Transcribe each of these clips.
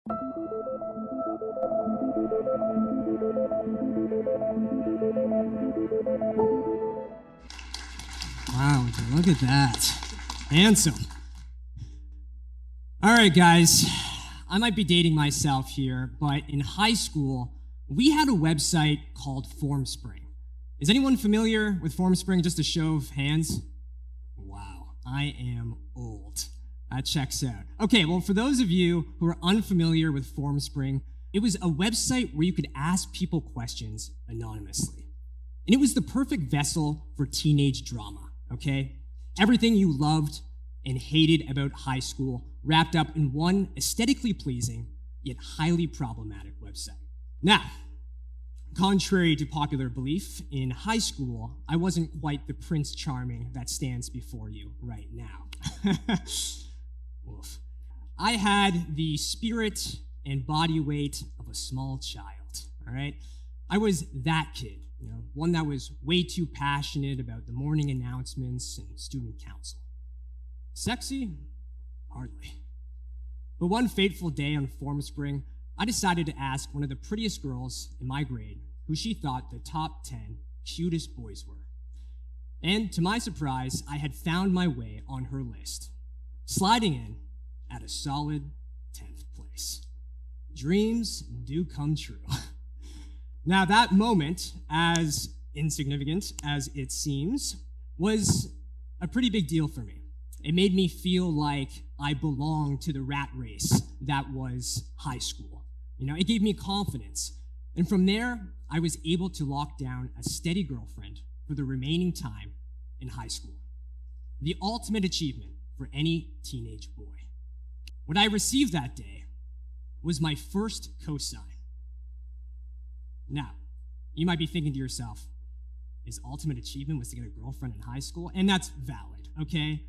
Wow, look at that. Handsome. All right, guys. I might be dating myself here, but in high school, we had a website called Formspring. Is anyone familiar with Formspring? Just a show of hands. Wow, I am old. That checks out. Okay, well, for those of you who are unfamiliar with Formspring, it was a website where you could ask people questions anonymously. And it was the perfect vessel for teenage drama, okay? Everything you loved and hated about high school wrapped up in one aesthetically pleasing yet highly problematic website. Now, contrary to popular belief, in high school, I wasn't quite the Prince Charming that stands before you right now. Oof. I had the spirit and body weight of a small child, all right? I was that kid, one that was way too passionate about the morning announcements and student council. Sexy? Hardly. But one fateful day on Formspring, I decided to ask one of the prettiest girls in my grade who she thought the top 10 cutest boys were. And to my surprise, I had found my way on her list, sliding in at a solid 10th place. Dreams do come true. Now, that moment, as insignificant as it seems, was a pretty big deal for me. It made me feel like I belonged to the rat race that was high school. It gave me confidence. And from there, I was able to lock down a steady girlfriend for the remaining time in high school. The ultimate achievement for any teenage boy. What I received that day was my first cosign. Now, you might be thinking to yourself, his ultimate achievement was to get a girlfriend in high school? And that's valid, okay?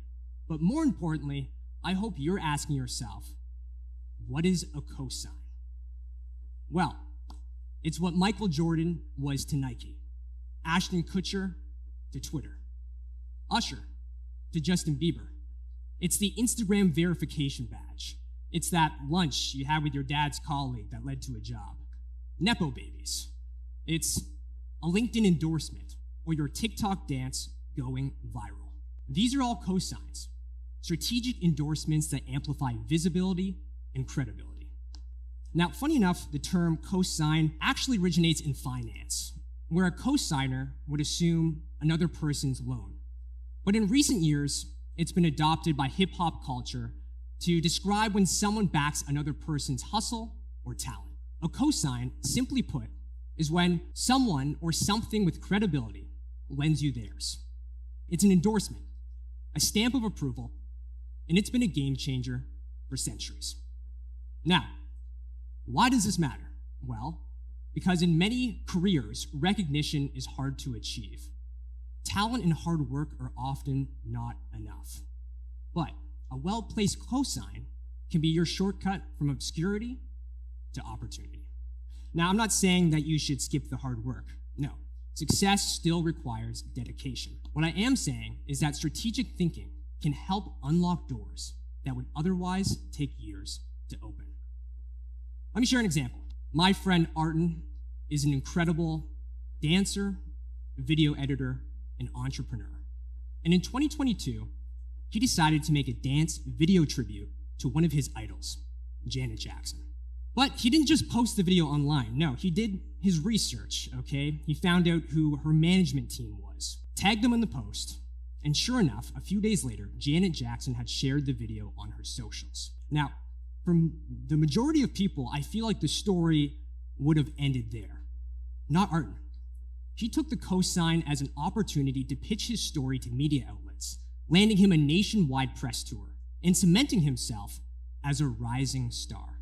But more importantly, I hope you're asking yourself, what is a cosign? Well, it's what Michael Jordan was to Nike, Ashton Kutcher to Twitter, Usher to Justin Bieber. It's the Instagram verification badge. It's that lunch you had with your dad's colleague that led to a job. Nepo babies. It's a LinkedIn endorsement or your TikTok dance going viral. These are all cosigns, strategic endorsements that amplify visibility and credibility. Now, funny enough, the term cosign actually originates in finance, where a cosigner would assume another person's loan. But in recent years, it's been adopted by hip-hop culture to describe when someone backs another person's hustle or talent. A cosign, simply put, is when someone or something with credibility lends you theirs. It's an endorsement, a stamp of approval, and it's been a game changer for centuries. Now, why does this matter? Well, because in many careers, recognition is hard to achieve. Talent and hard work are often not enough. But a well-placed cosign can be your shortcut from obscurity to opportunity. Now, I'm not saying that you should skip the hard work. No, success still requires dedication. What I am saying is that strategic thinking can help unlock doors that would otherwise take years to open. Let me share an example. My friend Arden is an incredible dancer, video editor, and entrepreneur. And in 2022, he decided to make a dance video tribute to one of his idols, Janet Jackson. But he didn't just post the video online. No, he did his research, okay? He found out who her management team was, tagged them in the post, and sure enough, a few days later, Janet Jackson had shared the video on her socials. Now, from the majority of people, I feel like the story would have ended there. Not Arden. He took the cosign as an opportunity to pitch his story to media outlets, landing him a nationwide press tour and cementing himself as a rising star.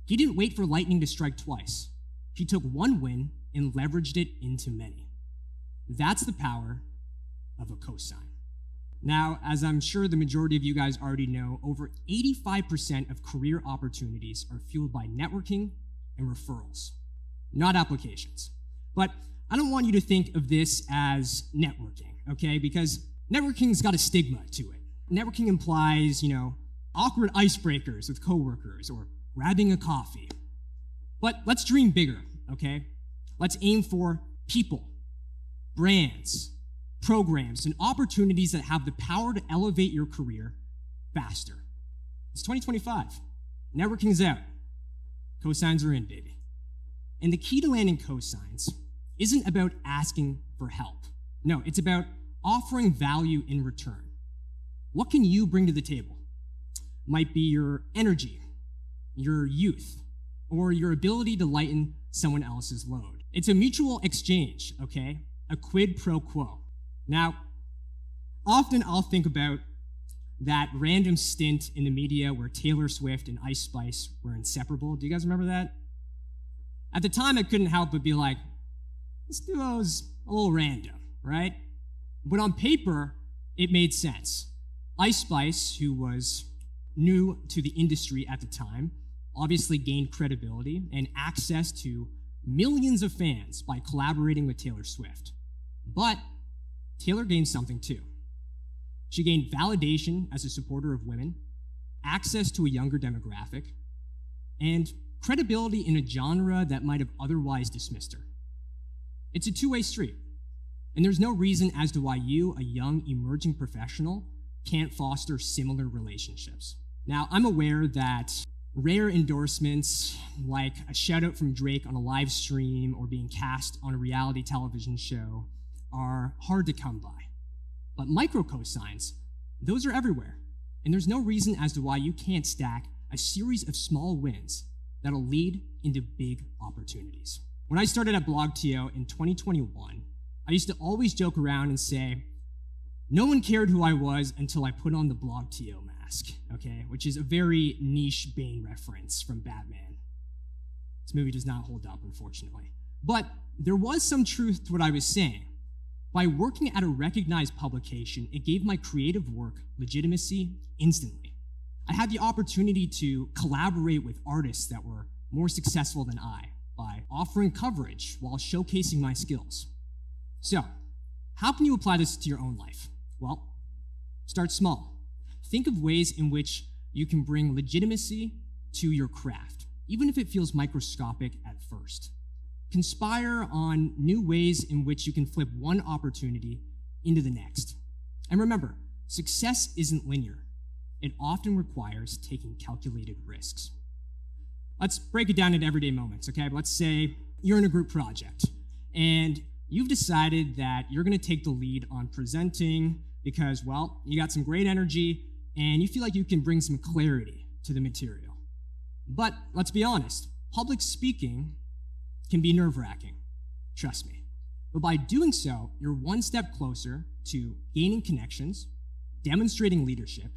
He didn't wait for lightning to strike twice. He took one win and leveraged it into many. That's the power of a cosign. Now, as I'm sure the majority of you guys already know, over 85% of career opportunities are fueled by networking and referrals, not applications. But I don't want you to think of this as networking, okay? Because networking's got a stigma to it. Networking implies, awkward icebreakers with coworkers or grabbing a coffee. But let's dream bigger, okay? Let's aim for people, brands, programs, and opportunities that have the power to elevate your career faster. It's 2025. Networking's out. Cosigns are in, baby. And the key to landing cosigns isn't about asking for help. No, it's about offering value in return. What can you bring to the table? Might be your energy, your youth, or your ability to lighten someone else's load. It's a mutual exchange, okay? A quid pro quo. Now, often I'll think about that random stint in the media where Taylor Swift and Ice Spice were inseparable. Do you guys remember that? At the time, I couldn't help but be like, this duo's a little random, right? But on paper, it made sense. Ice Spice, who was new to the industry at the time, obviously gained credibility and access to millions of fans by collaborating with Taylor Swift. But Taylor gained something too. She gained validation as a supporter of women, access to a younger demographic, and credibility in a genre that might have otherwise dismissed her. It's a two-way street, and there's no reason as to why you, a young, emerging professional, can't foster similar relationships. Now, I'm aware that rare endorsements, like a shout-out from Drake on a live stream or being cast on a reality television show, are hard to come by. But micro cosigns, those are everywhere, and there's no reason as to why you can't stack a series of small wins that'll lead into big opportunities. When I started at BlogTO in 2021, I used to always joke around and say, no one cared who I was until I put on the BlogTO mask, okay? Which is a very niche Bane reference from Batman. This movie does not hold up, unfortunately. But there was some truth to what I was saying. By working at a recognized publication, it gave my creative work legitimacy instantly. I had the opportunity to collaborate with artists that were more successful than I by offering coverage while showcasing my skills. So, how can you apply this to your own life? Well, start small. Think of ways in which you can bring legitimacy to your craft, even if it feels microscopic at first. Conspire on new ways in which you can flip one opportunity into the next. And remember, success isn't linear. It often requires taking calculated risks. Let's break it down into everyday moments, okay? Let's say you're in a group project, and you've decided that you're gonna take the lead on presenting because, well, you got some great energy, and you feel like you can bring some clarity to the material. But let's be honest, public speaking can be nerve-wracking, trust me. But by doing so, you're one step closer to gaining connections, demonstrating leadership,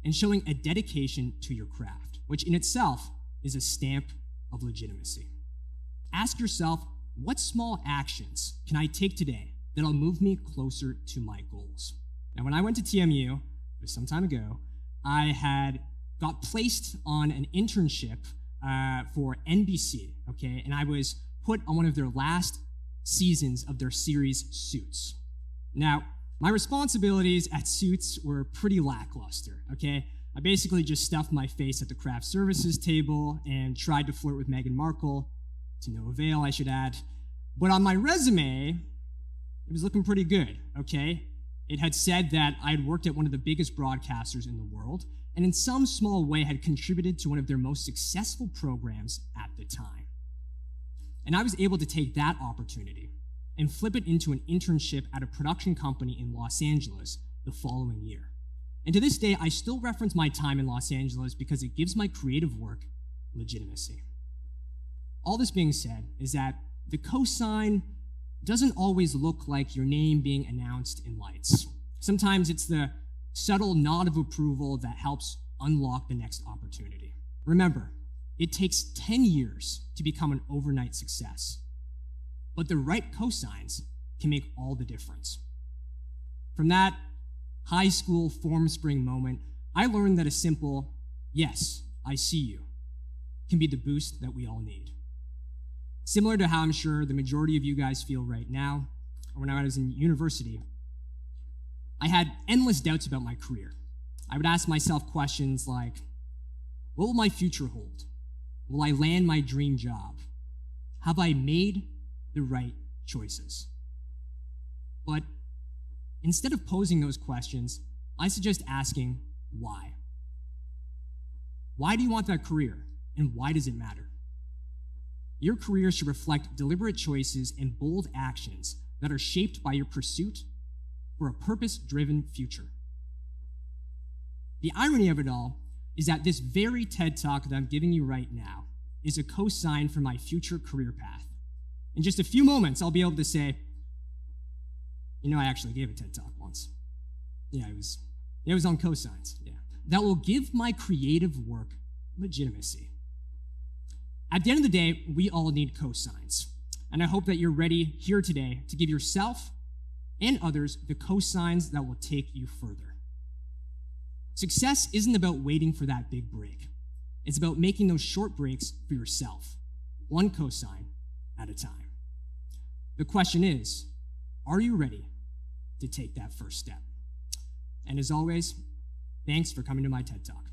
and showing a dedication to your craft, which in itself is a stamp of legitimacy. Ask yourself, what small actions can I take today that'll move me closer to my goals? Now, when I went to TMU, it was some time ago, I had got placed on an internship for NBC, okay? And I was put on one of their last seasons of their series, Suits. Now, my responsibilities at Suits were pretty lackluster, okay? I basically just stuffed my face at the craft services table and tried to flirt with Meghan Markle, to no avail, I should add. But on my resume, it was looking pretty good, okay? It had said that I had worked at one of the biggest broadcasters in the world, and in some small way had contributed to one of their most successful programs at the time. And I was able to take that opportunity and flip it into an internship at a production company in Los Angeles the following year. And to this day, I still reference my time in Los Angeles because it gives my creative work legitimacy. All this being said is that the cosign doesn't always look like your name being announced in lights. Sometimes it's the subtle nod of approval that helps unlock the next opportunity. Remember, it takes 10 years to become an overnight success, but the right cosigns can make all the difference. From that high school Formspring moment, I learned that a simple, yes, I see you, can be the boost that we all need. Similar to how I'm sure the majority of you guys feel right now, or when I was in university, I had endless doubts about my career. I would ask myself questions like, what will my future hold? Will I land my dream job? Have I made the right choices? But instead of posing those questions, I suggest asking why. Why do you want that career, and why does it matter? Your career should reflect deliberate choices and bold actions that are shaped by your pursuit for a purpose-driven future. The irony of it all is that this very TED Talk that I'm giving you right now is a cosign for my future career path. In just a few moments, I'll be able to say, I actually gave a TED Talk once. Yeah, it was on cosigns. Yeah. That will give my creative work legitimacy. At the end of the day, we all need cosigns. And I hope that you're ready here today to give yourself and others the cosigns that will take you further. Success isn't about waiting for that big break. It's about making those short breaks for yourself, one cosign at a time. The question is, are you ready to take that first step? And as always, thanks for coming to my TED Talk.